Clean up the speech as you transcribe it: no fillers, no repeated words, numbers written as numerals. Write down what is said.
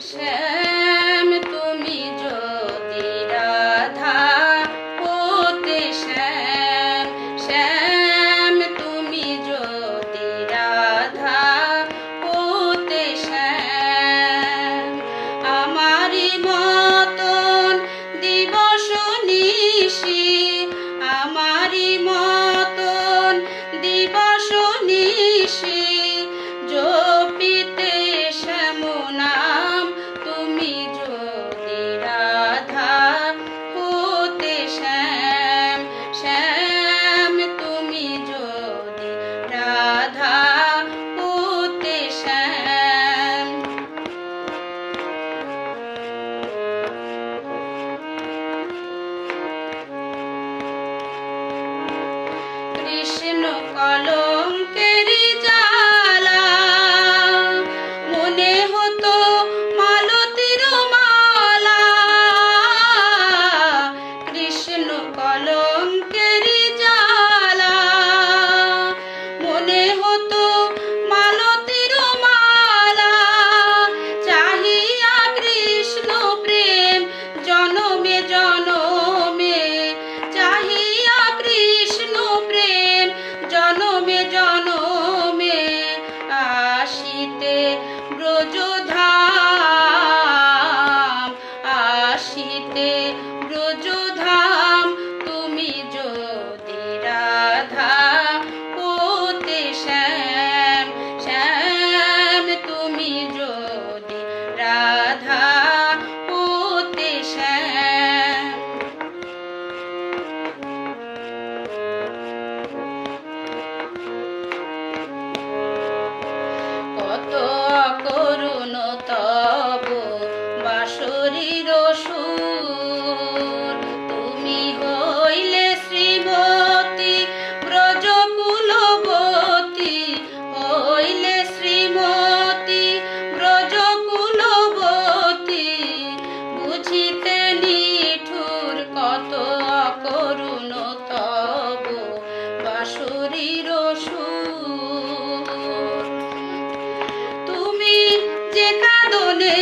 শ্যাম তুমি যদি রাধা হতে, শ্যাম শ্যাম তুমি যদি রাধা হতে, শ্যাম আমারই মতন দিবস নিশি, আমারই মতন দিবস নিশি জপিতে শ্যাম নাম তুমি যদি রাধা হতে, শ্যাম শ্যাম তুমি যদি রাধা হতে, শ্যাম কৃষ্ণ কলঙ্কের জ্বালা মনে হতো মালতীর মালা, কৃষ্ণ কলঙ্কের জ্বালা মনে হতো মালতীর মালা, চাহিয়া কৃষ্ণ প্রেম জনমে জনমে, চাহিয়া কৃষ্ণ প্রেম জনমে জনমে, আসিতে ব্রজধাম, আসিতে ব্রজধাম তুমি যদি রাধা হতে, শ্যাম শ্যাম তুমি যদি রাধা হতে, শ্যাম কত করুণ তব বাঁশরীর সুর, তুমি হইলে শ্রীমতী ব্রজকুলবতী, হইলে শ্রীমতী ব্রজকুলবতী, বুঝিতে নিঠুর কত করুণ তব বাঁশরীর সুর, তুমি যে কাঁদনে